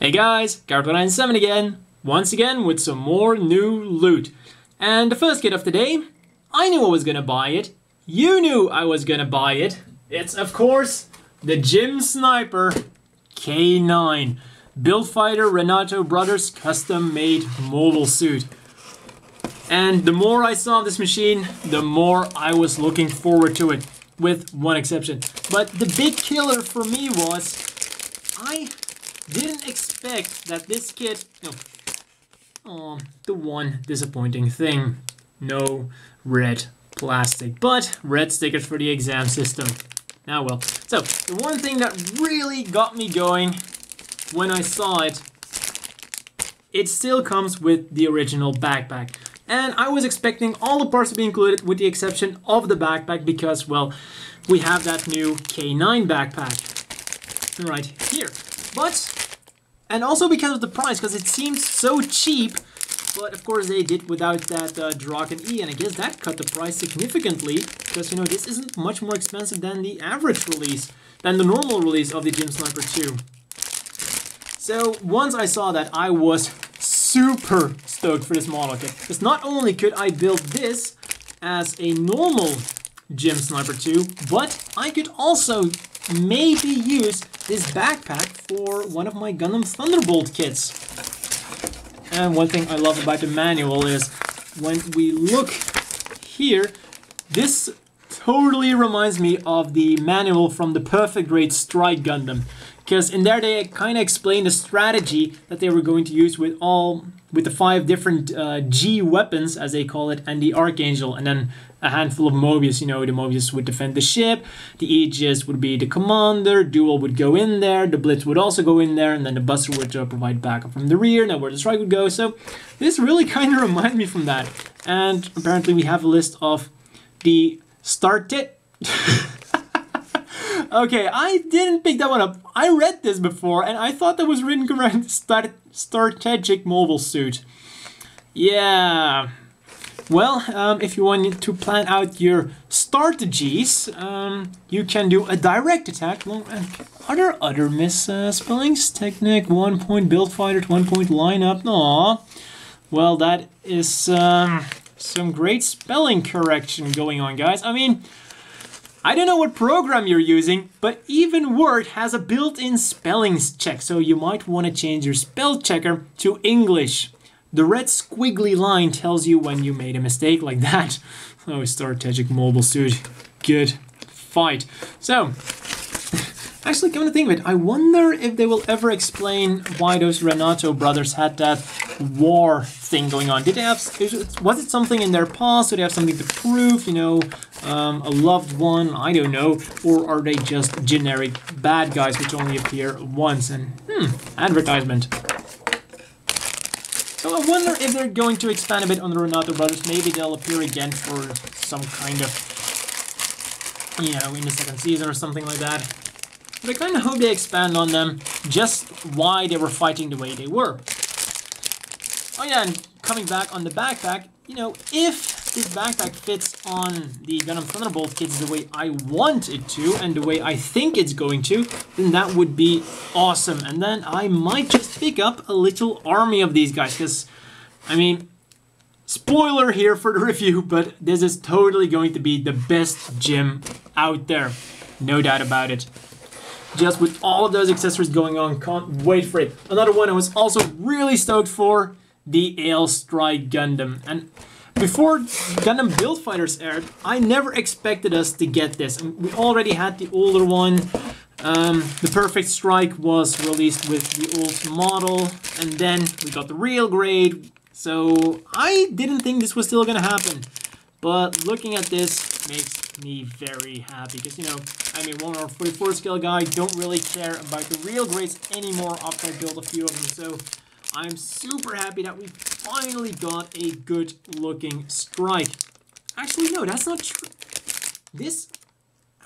Hey guys, Garrett197 again, once again with some more new loot. And the first kit of the day, I knew I was gonna buy it, you knew I was gonna buy it. It's of course, the Gym Sniper K9. Build Fighter Renato Brothers custom made mobile suit. And the more I saw this machine, the more I was looking forward to it, with one exception. But the big killer for me was, I didn't expect that this kit, the one disappointing thing, no red plastic, but red stickers for the exam system. Now well, so the one thing that really got me going when I saw it, it still comes with the original backpack. And I was expecting all the parts to be included with the exception of the backpack because, well, we have that new K9 backpack right here. But, and also because of the price, because it seems so cheap, but of course they did without that Draken E, and I guess that cut the price significantly, because, you know, this isn't much more expensive than the average release, than the normal release of the Gym Sniper 2. So, once I saw that, I was super stoked for this model kit, because not only could I build this as a normal Gym Sniper 2, but I could also maybe use this backpack for one of my Gundam Thunderbolt kits. And one thing I love about the manual is when we look here, this totally reminds me of the manual from the Perfect Grade Strike Gundam. Because in there they kind of explained the strategy that they were going to use with the 5 different G weapons, as they call it, and the Archangel, and then a handful of Mobius. You know, the Mobius would defend the ship, the Aegis would be the commander, Duel would go in there, the Blitz would also go in there, and then the Buster would provide backup from the rear, now where the Strike would go. So this really kind of reminded me from that. And apparently we have a list of the Okay, I didn't pick that one up. I read this before and I thought that was written correct. Strategic mobile suit. Yeah. Well, if you want to plan out your strategies, you can do a direct attack. Well, are there other misspellings? Technic, 1 point build fighter, 1 point lineup. Aww. Well, that is some great spelling correction going on, guys. I mean, I don't know what program you're using, but even Word has a built-in spelling check, so you might want to change your spell checker to English. The red squiggly line tells you when you made a mistake like that. Oh, strategic mobile suit. Good fight. So, actually, come to think of it, I wonder if they will ever explain why those Renato brothers had that war thing going on. Did they have, was it something in their past? Did they have something to prove, you know, a loved one, I don't know, or are they just generic bad guys which only appear once? And, advertisement. So I wonder if they're going to expand a bit on the Renato brothers. Maybe they'll appear again for some kind of, you know, in the 2nd season or something like that. But I kind of hope they expand on them, just why they were fighting the way they were. Oh yeah, and coming back on the backpack, you know, if this backpack fits on the Gundam Thunderbolt kits the way I want it to, and the way I think it's going to, then that would be awesome. And then I might just pick up a little army of these guys, because, I mean, spoiler here for the review, but this is totally going to be the best gym out there. No doubt about it. Just with all of those accessories going on, can't wait for it. Another one I was also really stoked for, the Aile Strike Gundam. And before Gundam Build Fighters aired, I never expected us to get this. And we already had the older one. The Perfect Strike was released with the old model, and then we got the real grade. So I didn't think this was still gonna happen. But looking at this makes me very happy, because, you know, I'm a 144 scale guy, don't really care about the real grades anymore after I built a few of them, so I'm super happy that we finally got a good looking Strike. Actually, no, that's not true. This,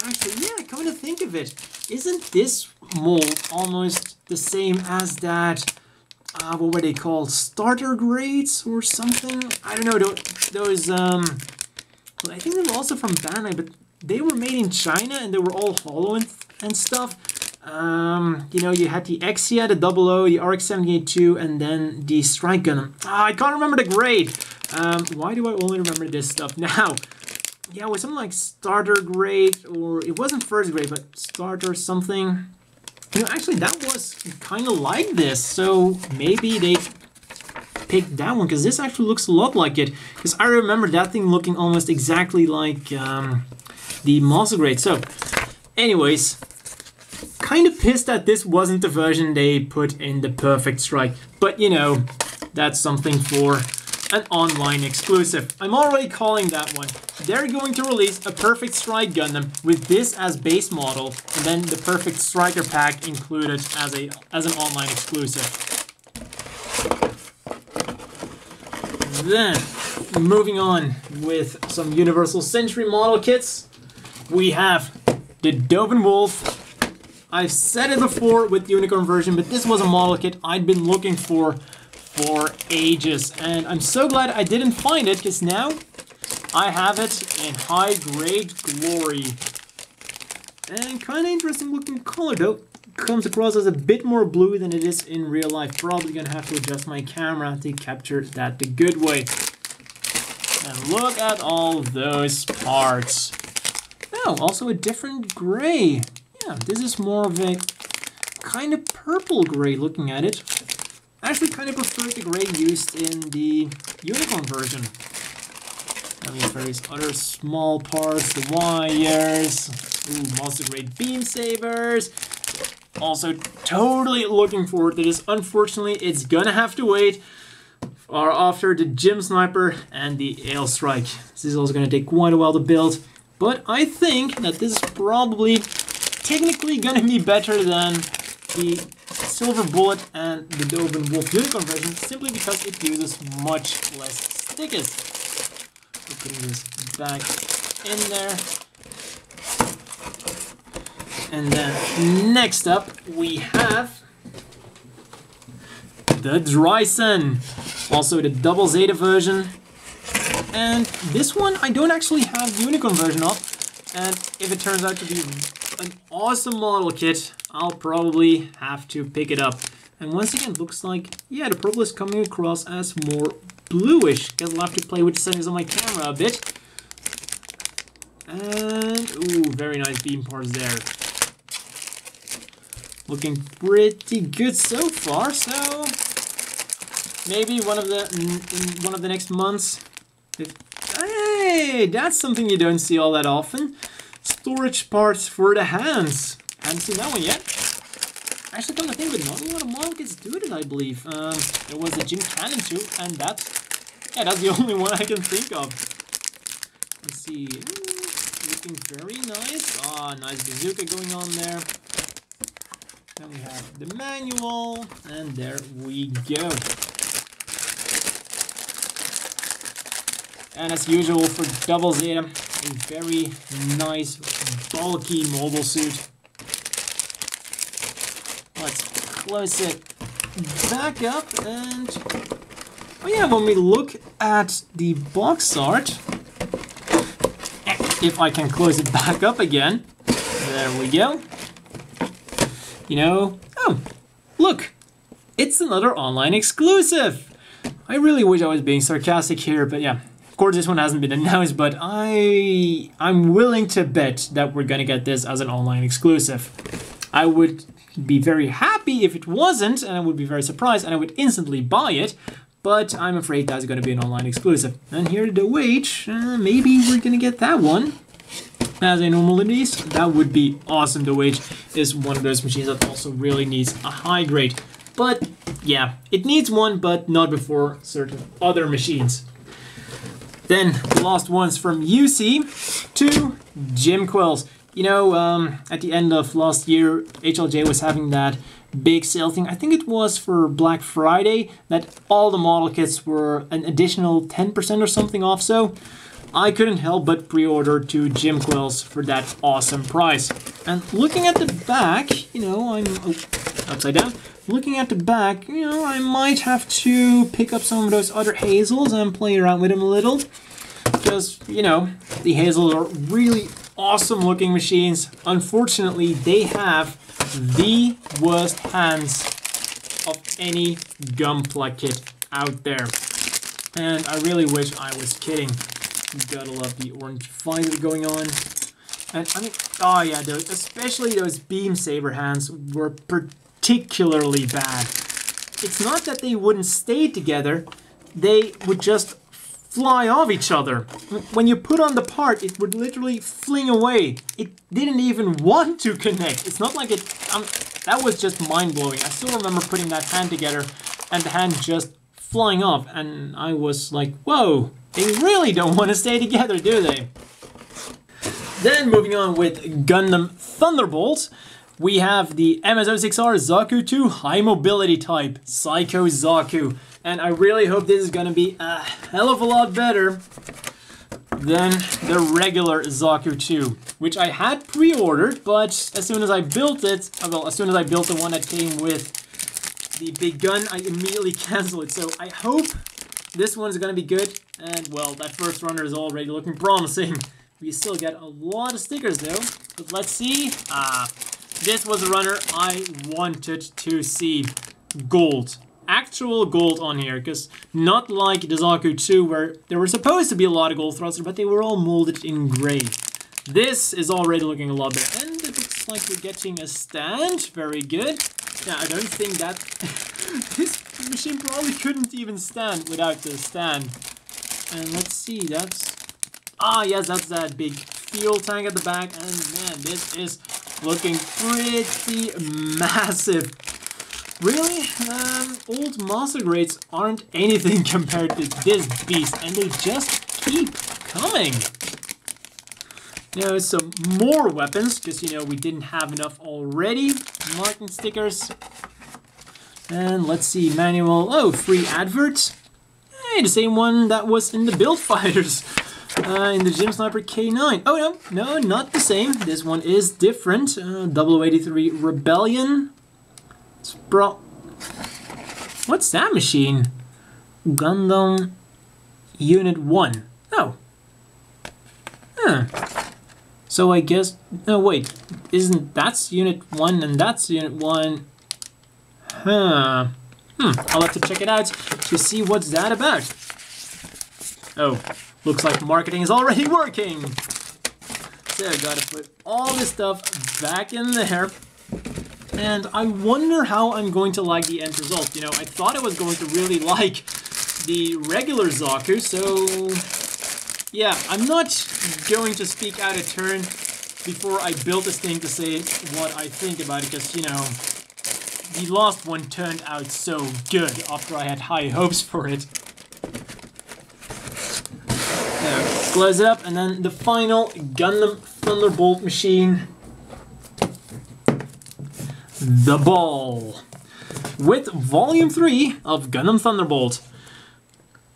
actually, yeah, come to think of it, isn't this mold almost the same as that, what were they called, starter grades or something? I don't know, those well, I think they were also from Bandai, but they were made in China and they were all hollow and stuff. You know, you had the Exia, the 00, the RX-78-2, and then the Strike Gundam. I can't remember the grade. Why do I only remember this stuff now? Yeah, it was something like starter grade, or it wasn't first grade, but starter something. You know, actually, that was kind of like this, so maybe they picked that one, because this actually looks a lot like it. Because I remember that thing looking almost exactly like the Master Grade. So, anyways, kind of pissed that this wasn't the version they put in the Perfect Strike. But, you know, that's something for an online exclusive. I'm already calling that one. They're going to release a Perfect Strike Gundam with this as base model, and then the Perfect Striker pack included as an online exclusive. Then, moving on with some Universal Century model kits, we have the Doven Wolf. I've said it before with the Unicorn version, but this was a model kit I'd been looking for ages, and I'm so glad I didn't find it, because now I have it in high grade glory. And kind of interesting looking color though. Comes across as a bit more blue than it is in real life. Probably gonna have to adjust my camera to capture that the good way. And look at all those parts. Oh, also a different gray. Yeah, this is more of a kind of purple gray looking at it. I actually kind of prefer the gray used in the Unicorn version. And we have various other small parts, the wires, ooh, Monster Grade beam sabers. Also totally looking forward to this. Unfortunately, it's gonna have to wait for after the Gym Sniper and the Aile Strike. This is also gonna take quite a while to build, but I think that this is probably technically gonna be better than the Silver Bullet and the Doven Wolf Unicorn version, simply because it uses much less stickers. We're putting this back in there. And then next up we have the Dyson, also the double Zeta version. And this one I don't actually have the Unicorn version of, and if it turns out to be an awesome model kit, I'll probably have to pick it up. And once again, it looks like, yeah, the purple is coming across as more bluish. Guess I'll have to play with the settings on my camera a bit. And, ooh, very nice beam parts there. Looking pretty good so far, so maybe one of the next months. Hey, that's something you don't see all that often. Storage parts for the hands. Haven't seen that one yet. Actually, come to think of it, not a lot of model kits do it, I believe. There was a Jim Cannon too, and that's the only one I can think of. Let's see, looking very nice. Ah, nice bazooka going on there. Then we have the manual, and there we go. And as usual for Double Zeta, a very nice, bulky mobile suit. Let's close it back up, and oh yeah, when we look at the box art, if I can close it back up again, there we go. You know, oh, look, it's another online exclusive. I really wish I was being sarcastic here, but yeah. Of course, this one hasn't been announced, but I'm willing to bet that we're gonna get this as an online exclusive. I would be very happy if it wasn't, and I would be very surprised, and I would instantly buy it, but I'm afraid that's gonna be an online exclusive. And here the wage, maybe we're gonna get that one as a normal release. That would be awesome. The wage is one of those machines that also really needs a high grade. But yeah, it needs one, but not before certain other machines. Then the last ones from UC to Jim Quells. You know, at the end of last year, HLJ was having that big sale thing. I think it was for Black Friday, that all the model kits were an additional 10% or something off. So I couldn't help but pre-order to Jim Quells for that awesome price. And looking at the back, you know, I'm upside down. Looking at the back, you know, I might have to pick up some of those other hazels and play around with them a little. Because, you know, the hazels are really awesome looking machines. Unfortunately, they have the worst hands of any Gunpla kit out there. And I really wish I was kidding. You gotta love the orange visor going on. And I mean, oh yeah, especially those beam saber hands were particularly bad. It's not that they wouldn't stay together, they would just fly off each other. When you put on the part, it would literally fling away. It didn't even want to connect. It's not like it, that was just mind-blowing. I still remember putting that hand together and the hand just flying off, and I was like, whoa, they really don't want to stay together, do they? Then moving on with Gundam Thunderbolts, we have the MS-06R Zaku 2 High Mobility Type, Psycho Zaku. And I really hope this is gonna be a hell of a lot better than the regular Zaku 2, which I had pre-ordered, but as soon as I built it, well, as soon as I built the one that came with the big gun, I immediately canceled it. So I hope this one is gonna be good. And well, that first runner is already looking promising. We still get a lot of stickers though, but let's see. This was a runner I wanted to see. Gold. Actual gold on here, because not like the Zaku 2 where there were supposed to be a lot of gold thrusters, but they were all molded in gray. This is already looking a lot better. And it looks like we're getting a stand. Very good. Yeah, I don't think that... this machine probably couldn't even stand without the stand. And let's see, that's... Ah, yes, that's that big fuel tank at the back. And man, this is looking pretty massive. Really? Old master grades aren't anything compared to this beast, and they just keep coming. You know, some more weapons, because, you know, we didn't have enough already. Marking stickers. And let's see, manual. Oh, free adverts. Hey, the same one that was in the Build Fighters. In the Gym Sniper K9. Oh, no, not the same. This one is different. 0083 Rebellion. What's that machine? Gundam Unit 1. Oh. Huh. So I guess... No, wait. Isn't... That's Unit 1 and that's Unit 1. Huh. I'll have to check it out to see what's that about. Oh. Looks like marketing is already working. So I gotta put all this stuff back in there. And I wonder how I'm going to like the end result. You know, I thought I was going to really like the regular Zaku, so yeah, I'm not going to speak out of turn before I build this thing to say what I think about it, because, you know, the last one turned out so good after I had high hopes for it. So, close it up, and then the final Gundam Thunderbolt machine. The Ball, with Volume 3 of Gundam Thunderbolt.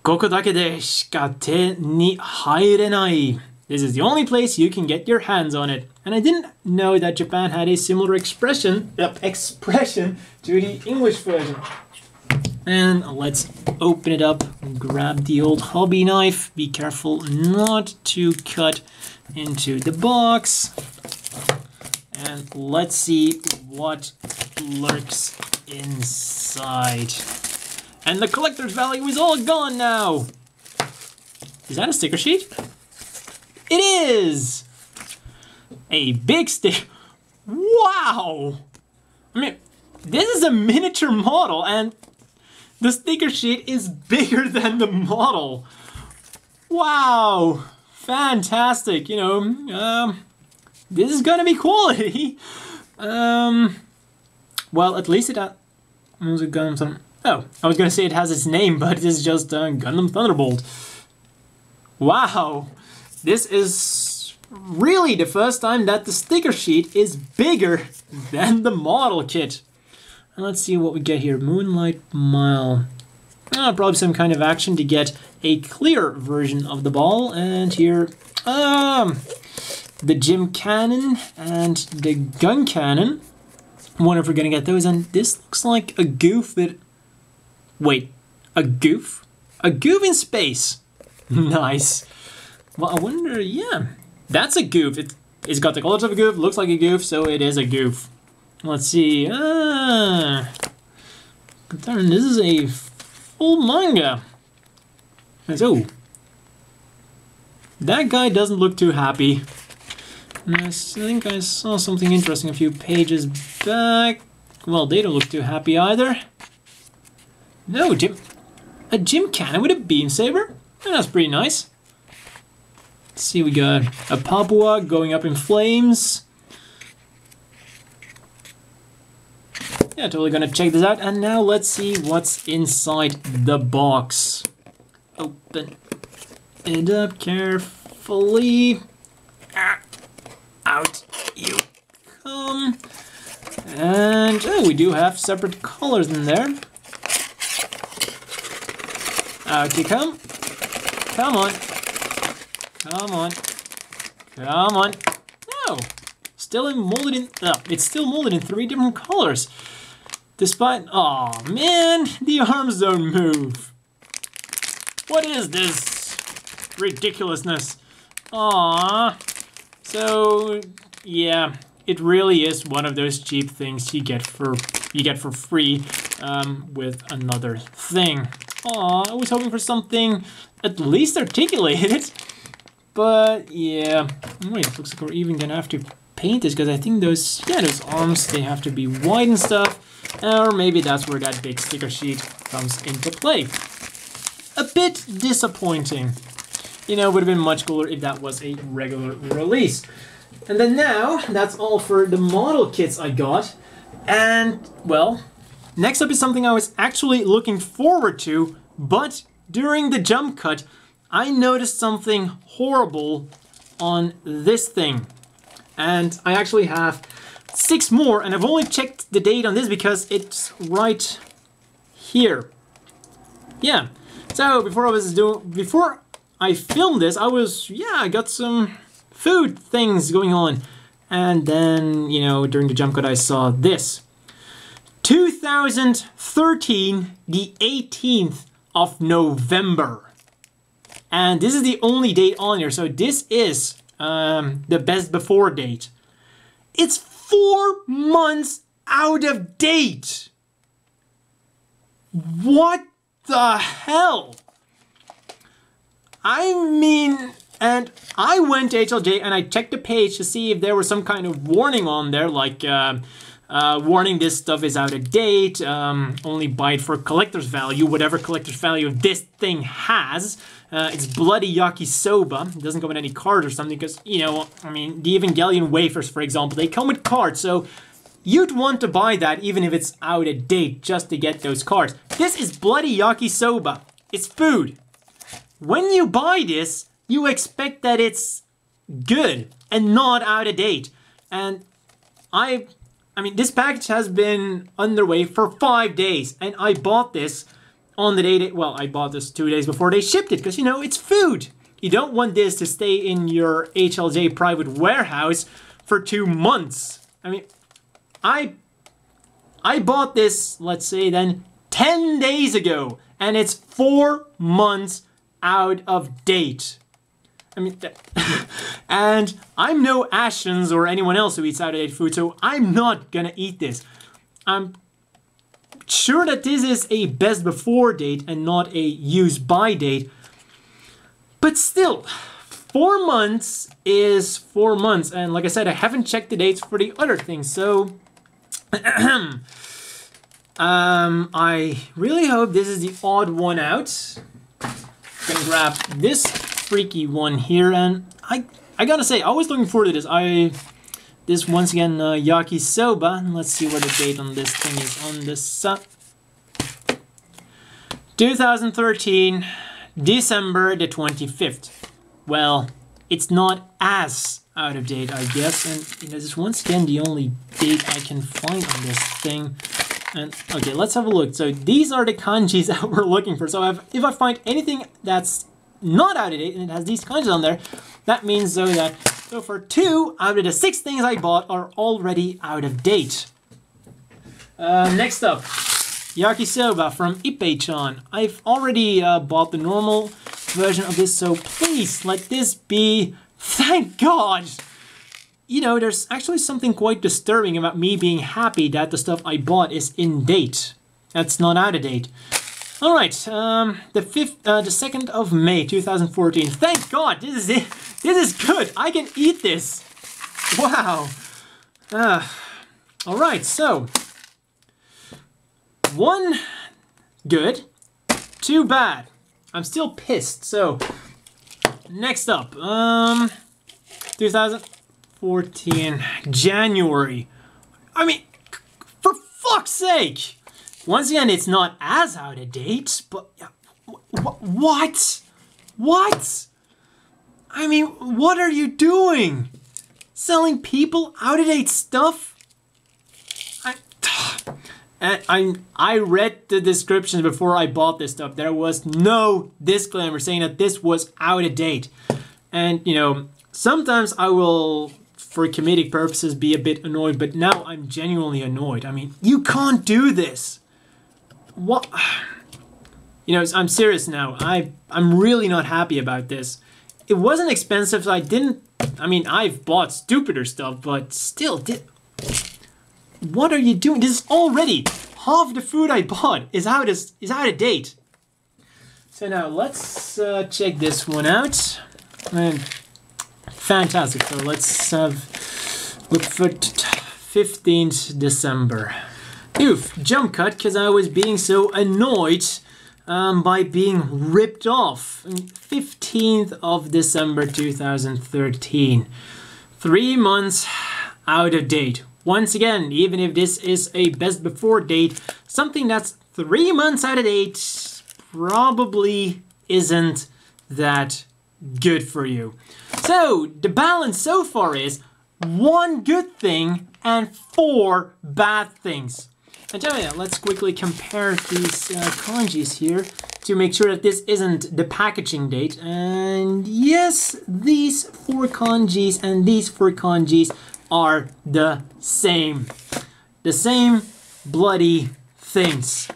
Koko dake de shika te ni hairenai. This is the only place you can get your hands on it. And I didn't know that Japan had a similar expression to the English version. And let's open it up and grab the old hobby knife. Be careful not to cut into the box. And let's see what lurks inside. And the collector's value is all gone now. Is that a sticker sheet? It is! A big stick. Wow! I mean, this is a miniature model and the sticker sheet is bigger than the model. Wow! Fantastic, you know, this is gonna be quality. Well, at least it has Gundam. Oh, I was gonna say it has its name, but it is just Gundam Thunderbolt. Wow, this is really the first time that the sticker sheet is bigger than the model kit. And let's see what we get here. Moonlight Mile. Probably some kind of action to get a clear version of the ball. And here, the gym cannon and the gun cannon. I wonder if we're gonna get those. And this looks like a goof that... Wait, a goof? A goof in space. Nice. Well, I wonder, yeah. That's a goof. It's got the colors of a goof, looks like a goof, so it is a goof. Let's see. This is a full manga. Oh, that guy doesn't look too happy. And I think I saw something interesting a few pages back. Well, they don't look too happy either. No, a gym cannon with a beam saber? That's pretty nice. Let's see, we got a Papua going up in flames. Yeah, totally gonna check this out. And now let's see what's inside the box. Open it up carefully. Out you come. And oh, we do have separate colors in there. Out you come. Come on. Come on. Come on. No. Still molded in. It's still molded in 3 different colors. Despite. Oh man, the arms don't move. What is this ridiculousness? Aww. So yeah, it really is one of those cheap things you get for free with another thing. Aw, I was hoping for something at least articulated, but yeah. Wait, it looks like we're even gonna have to paint this because I think those arms, they have to be wide and stuff, or maybe that's where that big sticker sheet comes into play. A bit disappointing. You know, it would have been much cooler if that was a regular release. And then now, that's all for the model kits I got. And, well, next up is something I was actually looking forward to, but during the jump cut, I noticed something horrible on this thing. And I actually have 6 more, and I've only checked the date on this because it's right here. Yeah. So before I filmed this, I got some food things going on. And then, you know, during the jump cut, I saw this. 2013, the 18th of November. And this is the only date on here. So this is the best before date. It's 4 months out of date. What the hell? I mean, and I went to HLJ and I checked the page to see if there was some kind of warning on there, like warning this stuff is out of date, only buy it for collector's value, whatever collector's value this thing has. It's bloody yakisoba. It doesn't come with any cards or something because, you know, I mean, the Evangelion wafers, for example, they come with cards, so you'd want to buy that even if it's out of date just to get those cards. This is bloody yakisoba. It's food. When you buy this, you expect that it's good and not out of date. And I mean, this package has been underway for 5 days, and I bought this on the day well, I bought this 2 days before they shipped it, because, you know, it's food. You don't want this to stay in your HLJ private warehouse for 2 months. I mean, I bought this, let's say then, 10 days ago, and it's 4 months out of date. I mean, and I'm no Ashens or anyone else who eats out-of-date food, so I'm not gonna eat this. I'm sure that this is a best before date and not a use by date, but still, 4 months is 4 months, and like I said, I haven't checked the dates for the other things, so I really hope this is the odd one out. I'm gonna grab this freaky one here, and I gotta say, I was looking forward to this. This once again, yakisoba. Let's see what the date on this thing is on this. 2013, December the 25th. Well, it's not as out of date, I guess, and you know, this is once again the only date I can find on this thing. And okay, let's have a look. So these are the kanjis that we're looking for. So if I find anything that's not out of date and it has these kanjis on there, that means though that so far 2 out of the 6 things I bought are already out of date. Next up, yakisoba from Ippei-chan. I've already bought the normal version of this, so please let this be, thank God, you know, there's actually something quite disturbing about me being happy that the stuff I bought is in date. That's not out of date. All right, the 2nd of May, 2014. Thank God, this is it. This is good. I can eat this. Wow. All right, so 1 good, 2 bad. I'm still pissed. So next up, 2014 January. I mean, for fuck's sake. Once again, it's not as out of date, but what? What? I mean, what are you doing? Selling people out of date stuff? I read the descriptions before I bought this stuff. There was no disclaimer saying that this was out of date. And, you know, sometimes I will, for comedic purposes, be a bit annoyed, but now I'm genuinely annoyed. I mean, you can't do this. What? You know, I'm serious now. I'm really not happy about this. It wasn't expensive, so I mean, I've bought stupider stuff, but still, what are you doing? This is already half the food I bought is out of date. So now let's check this one out. Fantastic. So let's look for 15th December. Oof, jump cut because I was being so annoyed by being ripped off. 15th of December 2013. 3 months out of date. Once again, even if this is a best before date, something that's 3 months out of date probably isn't that good for you. So the balance so far is 1 good thing and 4 bad things. And so yeah, let's quickly compare these kanjis here to make sure that this isn't the packaging date. And yes, these 4 kanjis and these 4 kanjis are the same. The same bloody things.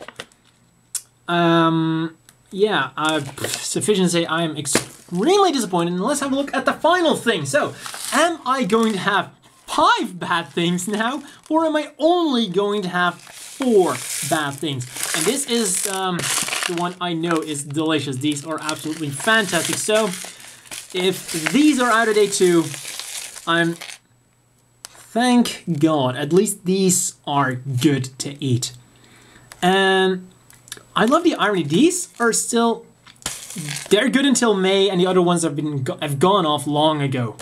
Yeah, sufficient to say I am extremely disappointed. And let's have a look at the final thing. So, am I going to have 5 bad things now? Or am I only going to have 4 bad things? And this is the one I know is delicious. These are absolutely fantastic. So, if these are out of date too, thank God, at least these are good to eat. And I love the irony. These are still, they're good until May, and the other ones have gone off long ago.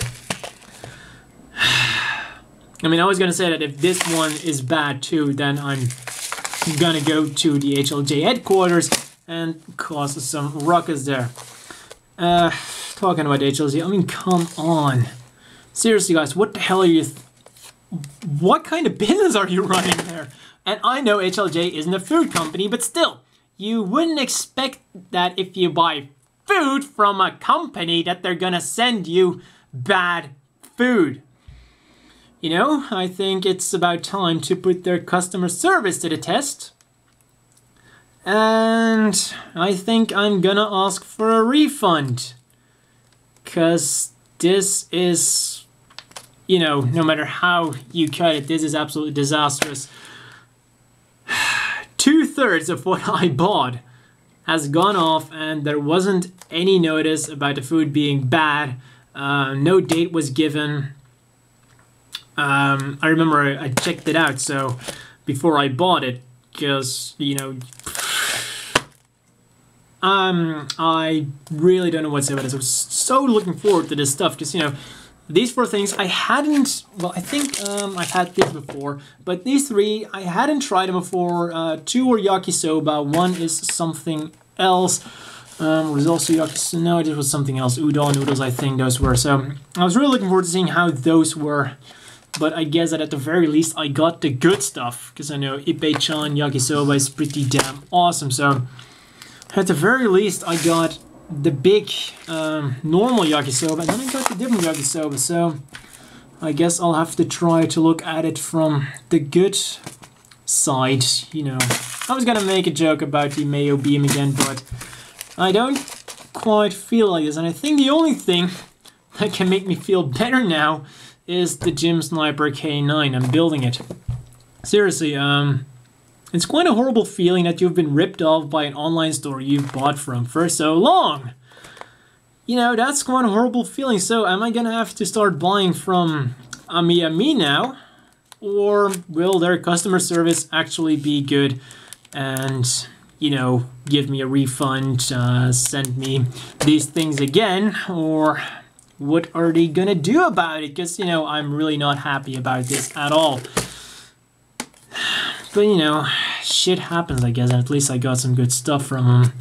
I mean, I was gonna say that if this one is bad too, then I'm gonna go to the HLJ headquarters and cause some ruckus there. Talking about HLJ, I mean, come on. Seriously, guys, what the hell are you... What kind of business are you running there? And I know HLJ isn't a food company, but still, you wouldn't expect that if you buy food from a company that they're gonna send you bad food. You know, I think it's about time to put their customer service to the test. And I think I'm gonna ask for a refund. 'Cause this is, you know, no matter how you cut it, this is absolutely disastrous. 2/3 of what I bought has gone off, and there wasn't any notice about the food being bad. No date was given. I remember I checked it out, so before I bought it, because, you know, I really don't know what to say about this. I was so looking forward to this stuff, because, you know, these 4 things I hadn't, well, I think I've had this before, but these 3, I hadn't tried them before. 2 were yakisoba, 1 is something else. Was also yakisoba, no, this was something else. Udon noodles, I think those were. So I was really looking forward to seeing how those were. But I guess that at the very least I got the good stuff, because I know Ippei-chan yakisoba is pretty damn awesome. So at the very least I got the big normal yakisoba, and then I got the different yakisoba. So I guess I'll have to try to look at it from the good side, you know. I was gonna make a joke about the mayo beam again, but I don't quite feel like this. And I think the only thing that can make me feel better now is the Gym Sniper K9. I'm building it. Seriously, it's quite a horrible feeling that you've been ripped off by an online store you've bought from for so long. You know, that's quite a horrible feeling. So am I gonna have to start buying from Ami now? Or will their customer service actually be good and, you know, give me a refund, send me these things again? Or what are they gonna do about it? Because, you know, I'm really not happy about this at all. But, you know, shit happens, I guess. At least I got some good stuff from them.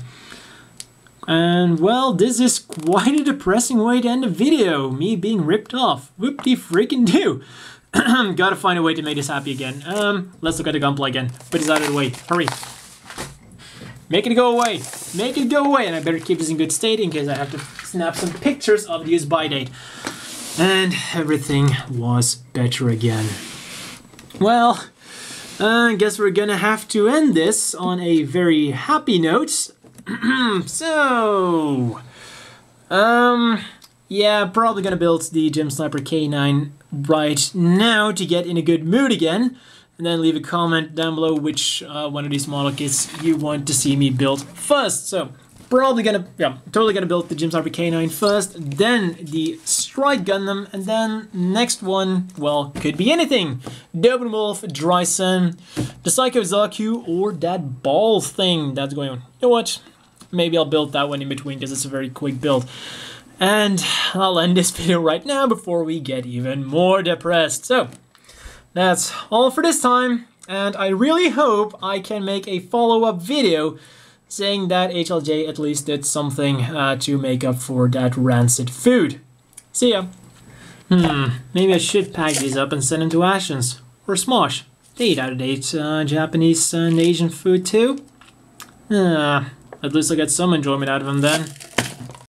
And, well, this is quite a depressing way to end the video. Me being ripped off. Whoop-de-freaking-do. Gotta find a way to make this happy again. Let's look at the gunplay again. Put this out of the way. Hurry. Make it go away. Make it go away. And I better keep this in good state in case I have to snap some pictures of the use by date. And everything was better again. Well, I guess we're gonna have to end this on a very happy note. So, yeah, probably gonna build the Gym Sniper K9 right now to get in a good mood again. And then leave a comment down below which one of these model kits you want to see me build first. So, totally gonna build the Gym Sniper K9 first, then the Strike Gundam, and then next one, well, could be anything. Doven Wolf, Dyson, the Psycho Zaku, or that ball thing that's going on. You know what? Maybe I'll build that one in between because it's a very quick build. And I'll end this video right now before we get even more depressed. So, that's all for this time. And I really hope I can make a follow-up video saying that HLJ at least did something to make up for that rancid food. See ya. Maybe I should pack these up and send them to Ashens. Or Smosh. They eat out-of-date Japanese and Asian food too. At least I get some enjoyment out of them then.